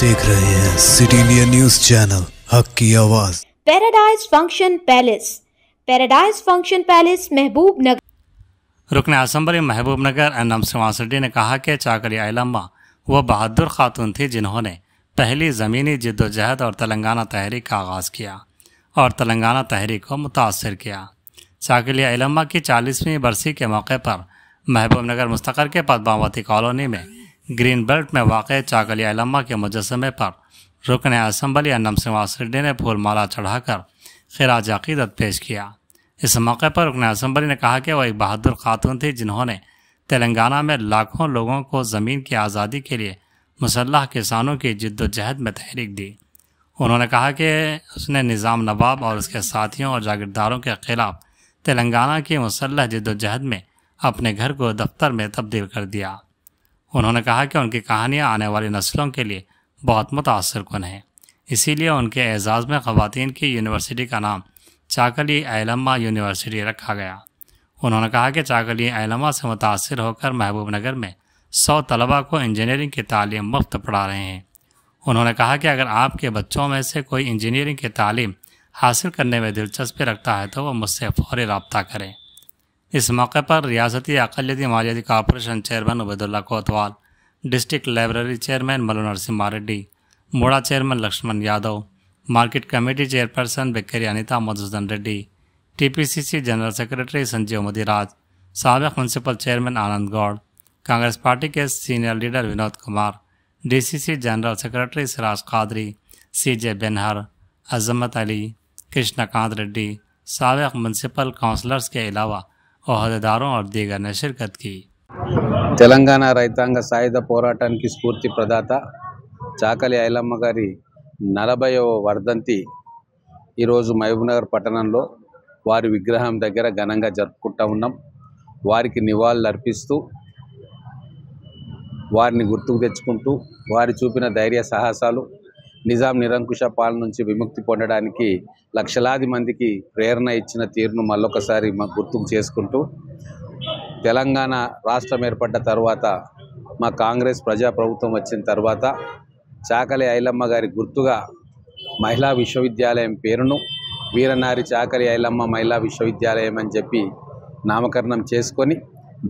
देख रहे हैं सिटी इंडिया न्यूज चैनल हक की आवाज। पैराडाइज फंक्शन पैलेस महबूब नगर। रुकन असम्बली महबूब नगर एनएम श्रीवास रेड्डी ने कहा कि चाकली आयलम्मा वो बहादुर खातून थी जिन्होंने पहली ज़मीनी जद्दोजहद और तेलंगाना तहरीक का आगाज़ किया और तेलंगाना तहरीक को मुतासर किया। चाकली आयलम्मा की 40वीं बरसी के मौके पर महबूब नगर मुस्तकर के पद्मावती कॉलोनी में ग्रीन बेल्ट में वाक़ चाकली आयलम्मा के मुजस्समे पर रुकन असम्बली एनएम श्रीवास रेड्डी ने फूलमाला चढ़ाकर खिराज अक़ीदत पेश किया। इस मौके पर रुकन असम्बली ने कहा कि वह एक बहादुर खातून थी जिन्होंने तेलंगाना में लाखों लोगों को ज़मीन की आज़ादी के लिए मुसल्लह किसानों की जिद्दोजहद में तहरीक दी। उन्होंने कहा कि उसने निज़ाम नवाब और उसके साथियों और जागीरदारों के ख़िलाफ़ तेलंगाना की मुसल्लह जिद्दोजहद में अपने घर को दफ्तर में तब्दील कर दिया। उन्होंने कहा कि उनकी कहानियाँ आने वाली नस्लों के लिए बहुत मुतासरकुन हैं, इसीलिए उनके एजाज़ में ख़वातीन की यूनिवर्सिटी का नाम चाकली आयलम्मा यूनिवर्सिटी रखा गया। उन्होंने कहा कि चाकली आयलम्मा से मुतासर होकर महबूब नगर में 100 तलबा को इंजीनियरिंग की तालीम मुफ्त पढ़ा रहे हैं। उन्होंने कहा कि अगर आपके बच्चों में से कोई इंजीनियरिंग की तालीम हासिल करने में दिलचस्पी रखता है तो वह मुझसे फौरी रब्ता करें। इस मौके पर रियासती अक़लियती मालियाती corporation chairman Ubaidullah Kotwal, district library chairman Mallu Narasimha Reddy, मोड़ा chairman Laxman Yadav, market committee chairperson Bekkari Anitha Madhusudan Reddy, TPCC general secretary Sanjeev Mudiraj, साबिक़ municipal chairman Anand Goud, Congress party के senior leader Vinod Kumar, DCC general secretary Siraj Qadri, CJ Benhur, Azmat Ali, Krishnakanth Reddy, साबिक़ म्यूनसिपल काउंसलर्स के अलावा ओहदेदारों और दीगर ने शिरकत की। తెలంగాణ రైతాంగ సాయుధ పోరాటానికి స్ఫూర్తి ప్రదాత చాకలి ఐలమ్మ గారి 40వ వర్ధంతి ఈరోజు మహబూబ్నగర్ పట్టణంలో వారి విగ్రహం దగ్గర ఘనంగా జరుపుకుంటా ఉన్నాం। వారికి నివాళులు అర్పిస్తూ వారిని గుర్తుకు తెచ్చుకుంటూ వారి చూపిన ధైర్య సాహసాలు నిజాం నిరంకుశ పాలన నుంచి విముక్తి పొందడానికి లక్షలాది మందికి ప్రేరణ ఇచ్చిన తీరును మళ్ళొకసారి గుర్తుకు చేసుకుంటూ తెలంగాణ రాష్ట్రం ఏర్పడ్డ తర్వాత మా కాంగ్రెస్ ప్రజా ప్రభుత్వం వచ్చిన తర్వాత చాకలి ఐలమ్మ గారి గుర్తుగా మహిళా విశ్వవిద్యాలయం పేరును వీరనారి చాకలి ఐలమ్మ మహిళా విశ్వవిద్యాలయం అని చెప్పి నామకరణం చేసుకొని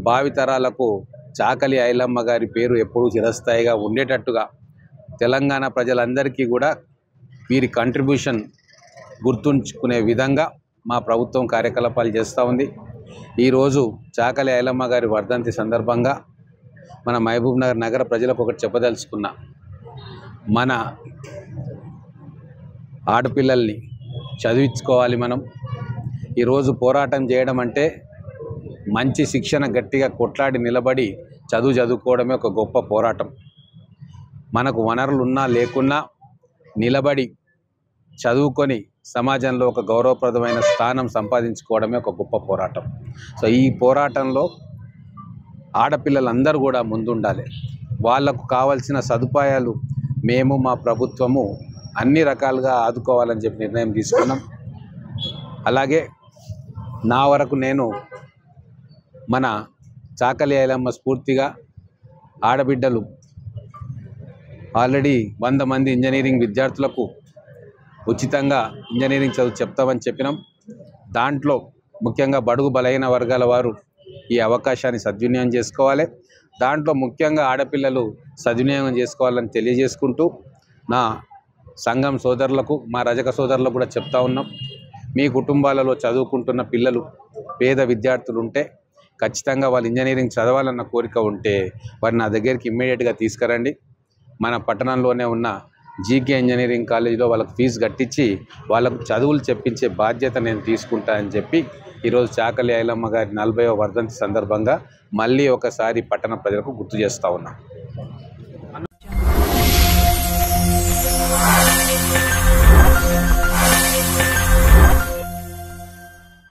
భావితరాలకు చాకలి ఐలమ్మ గారి పేరు ఎప్పుడూ చిరస్థాయిగా ఉండేటట్టుగా తెలంగాణ ప్రజలందరికీ కూడా వీరి కంట్రిబ్యూషన్ గుర్తుంచుకునే విధంగా మా ప్రభుత్వం కార్యకలాపాలు చేస్తూ ఉంది। ఈరోజు చాకలి ఐలమ్మ గారి వర్ధంతి సందర్భంగా మన మహబూబ్ నగర్ నగర ప్రజలకు ఒకటి చెప్పదలుచుకున్నా, మన ఆడపిల్లల్ని చదివించుకోవాలి। మనం ఈరోజు పోరాటం చేయడం అంటే మంచి శిక్షణ గట్టిగా కొట్లాడి నిలబడి చదువుకోవడమే ఒక గొప్ప పోరాటం। మనకు వనరులు ఉన్నా లేకున్నా నిలబడి చదువుకొని సమాజంలో ఒక గౌరవప్రదమైన స్థానం సంపాదించుకోవడమే ఒక గొప్ప పోరాటం। సో ఈ పోరాటంలో ఆడపిల్లలందరూ కూడా ముందుండాలి। వాళ్ళకు కావాల్సిన సదుపాయాలు మేము మా ప్రభుత్వము అన్ని రకాలుగా ఆదుకోవాలని చెప్పి నిర్ణయం తీసుకున్నాం। అలాగే నా వరకు నేను మన చాకలి ఐలమ్మ స్ఫూర్తిగా ఆడబిడ్డలు ఆల్రెడీ 100 మంది ఇంజనీరింగ్ విద్యార్థులకు ఉచితంగా ఇంజనీరింగ్ చదువు చెప్తామని చెప్పినాం। దాంట్లో ముఖ్యంగా బడుగు బలహీన వర్గాల వారు ఈ అవకాశాన్ని సద్వినియోగం చేసుకోవాలి। దాంట్లో ముఖ్యంగా ఆడపిల్లలు సద్వినియోగం చేసుకోవాలని తెలియజేసుకుంటూ నా సంఘం సోదరులకు మా రజక సోదరులకు కూడా చెప్తా ఉన్నాం, మీ కుటుంబాలలో చదువుకుంటున్న పిల్లలు పేద విద్యార్థులు ఉంటే ఖచ్చితంగా వాళ్ళు ఇంజనీరింగ్ చదవాలన్న కోరిక ఉంటే వారిని నా దగ్గరికి ఇమ్మీడియట్గా తీసుకురండి। మన పట్టణంలోనే ఉన్న జీకే ఇంజనీరింగ్ కాలేజీలో వాళ్ళకు ఫీజు కట్టించి వాళ్ళకు చదువులు చెప్పించే బాధ్యత నేను తీసుకుంటా అని చెప్పి ఈరోజు చాకలి ఐలమ్మ గారి 40వ వర్ధంతి సందర్భంగా మళ్ళీ ఒకసారి పట్టణ ప్రజలకు గుర్తు చేస్తూ ఉన్నా।